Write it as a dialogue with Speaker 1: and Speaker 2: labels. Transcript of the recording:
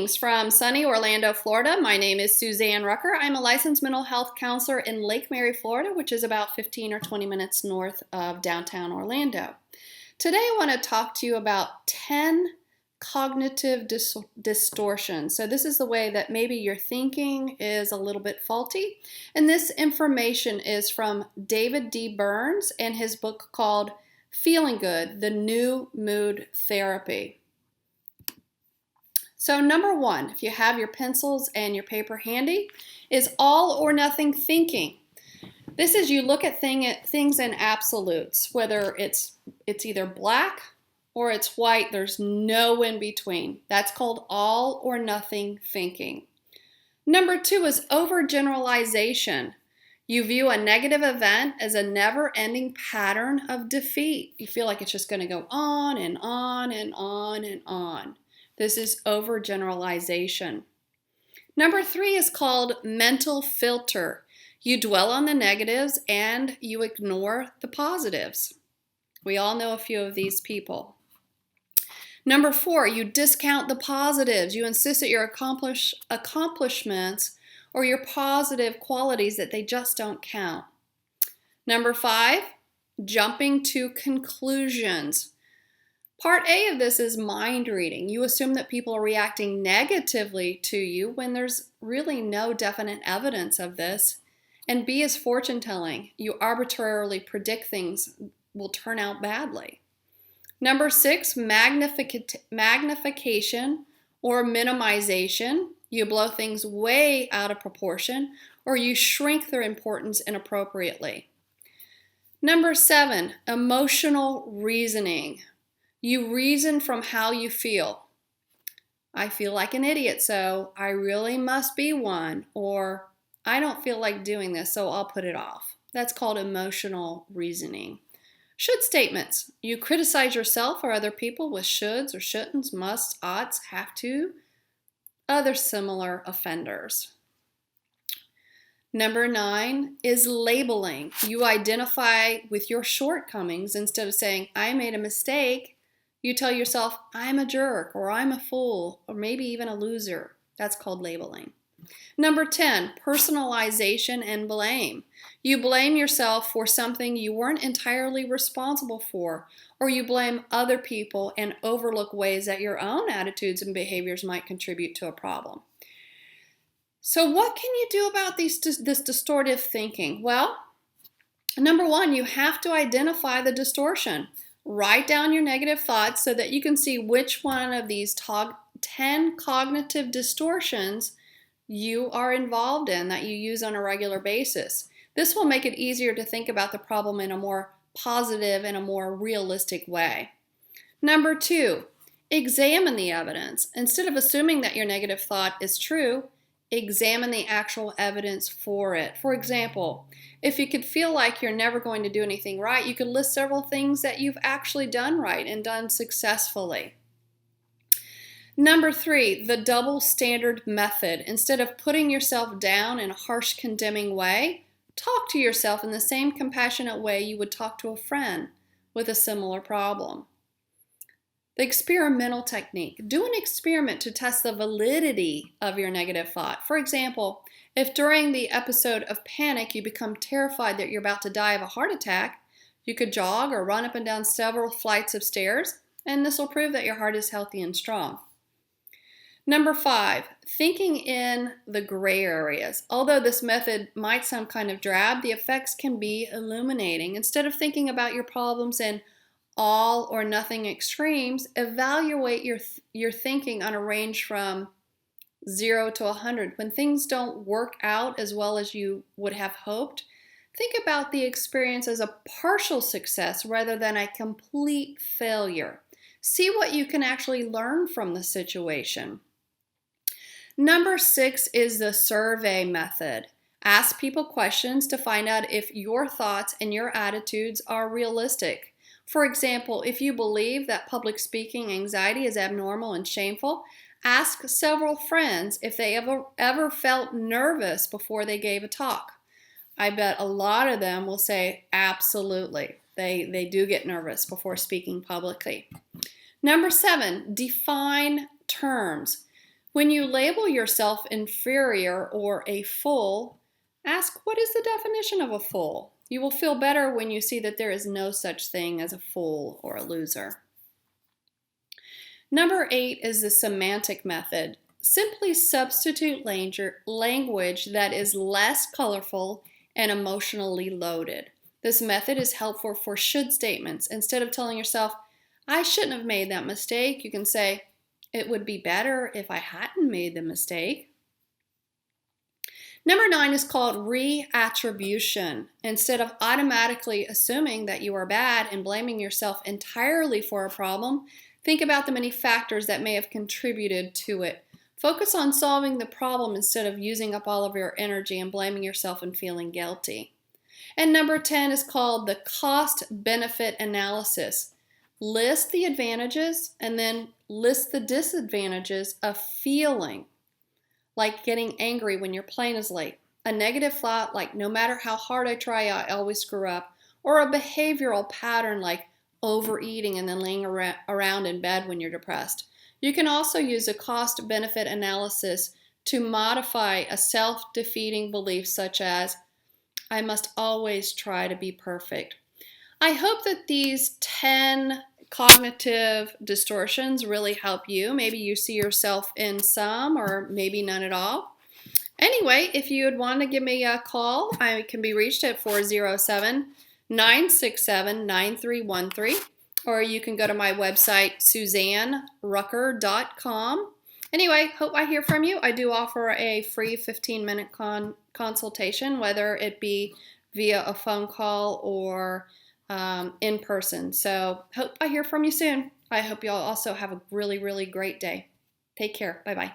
Speaker 1: Greetings from sunny Orlando, Florida. My name is Suzanne Rucker. I'm a licensed mental health counselor in Lake Mary, Florida, which is about 15 or 20 minutes north of downtown Orlando. Today I want to talk to you about 10 cognitive distortions. So this is the way that maybe your thinking is a little bit faulty. And this information is from David D. Burns and his book called Feeling Good, The New Mood Therapy. So number one, if you have your pencils and your paper handy, is all or nothing thinking. This is you look at things in absolutes, whether it's either black or it's white, there's no in between. That's called all or nothing thinking. Number two is overgeneralization. You view a negative event as a never-ending pattern of defeat. You feel like it's just going to go on and on and on and on. This is overgeneralization. Number three is called mental filter. You dwell on the negatives and you ignore the positives. We all know a few of these people. Number four, you discount the positives. You insist that your accomplishments or your positive qualities that they just don't count. Number five, jumping to conclusions. Part A of this is mind reading. You assume that people are reacting negatively to you when there's really no definite evidence of this. And B is fortune telling. You arbitrarily predict things will turn out badly. Number six, magnification or minimization. You blow things way out of proportion or you shrink their importance inappropriately. Number seven, emotional reasoning. You reason from how you feel. I feel like an idiot, so I really must be one. Or I don't feel like doing this, so I'll put it off. That's called emotional reasoning. Should statements. You criticize yourself or other people with shoulds or shouldn'ts, musts, oughts, have to, other similar offenders. Number nine is labeling. You identify with your shortcomings instead of saying, I made a mistake. You tell yourself, I'm a jerk, or I'm a fool, or maybe even a loser. That's called labeling. Number 10, personalization and blame. You blame yourself for something you weren't entirely responsible for, or you blame other people and overlook ways that your own attitudes and behaviors might contribute to a problem. So what can you do about this distortive thinking? Well, number one, you have to identify the distortion. Write down your negative thoughts so that you can see which one of these 10 cognitive distortions you are involved in that you use on a regular basis. This will make it easier to think about the problem in a more positive and a more realistic way. Number two, examine the evidence. Instead of assuming that your negative thought is true, examine the actual evidence for it. For example, if you could feel like you're never going to do anything right, you could list several things that you've actually done right and done successfully. Number three, the double standard method. Instead of putting yourself down in a harsh, condemning way, talk to yourself in the same compassionate way you would talk to a friend with a similar problem. The experimental technique. Do an experiment to test the validity of your negative thought. For example, if during the episode of panic you become terrified that you're about to die of a heart attack, you could jog or run up and down several flights of stairs, and this will prove that your heart is healthy and strong. Number five, thinking in the gray areas. Although this method might sound kind of drab, the effects can be illuminating. Instead of thinking about your problems in all or nothing extremes, evaluate your thinking on a range from 0 to 100. When things don't work out as well as you would have hoped, think about the experience as a partial success rather than a complete failure. See what you can actually learn from the situation. Number 6 is the survey method. Ask people questions to find out if your thoughts and your attitudes are realistic. For example, if you believe that public speaking anxiety is abnormal and shameful, ask several friends if they ever felt nervous before they gave a talk. I bet a lot of them will say absolutely. They do get nervous before speaking publicly. Number 7, define terms. When you label yourself inferior or a fool, ask, what is the definition of a fool? You will feel better when you see that there is no such thing as a fool or a loser. Number 8 is the semantic method. Simply substitute language that is less colorful and emotionally loaded. This method is helpful for should statements. Instead of telling yourself, I shouldn't have made that mistake, you can say, it would be better if I hadn't made the mistake. Number 9 is called reattribution. Instead of automatically assuming that you are bad and blaming yourself entirely for a problem, think about the many factors that may have contributed to it. Focus on solving the problem instead of using up all of your energy and blaming yourself and feeling guilty. And number 10 is called the cost-benefit analysis. List the advantages and then list the disadvantages of feeling like getting angry when your plane is late, a negative thought like no matter how hard I try, I always screw up, or a behavioral pattern like overeating and then laying around in bed when you're depressed. You can also use a cost-benefit analysis to modify a self-defeating belief such as, I must always try to be perfect. I hope that these 10 cognitive distortions really help you. Maybe you see yourself in some or maybe none at all. Anyway, if you would want to give me a call, I can be reached at 407-967-9313, or you can go to my website, SuzanneRucker.com. Anyway, hope I hear from you. I do offer a free 15-minute consultation, whether it be via a phone call or in person. So hope I hear from you soon. I hope you all also have a really, really great day. Take care. Bye-bye.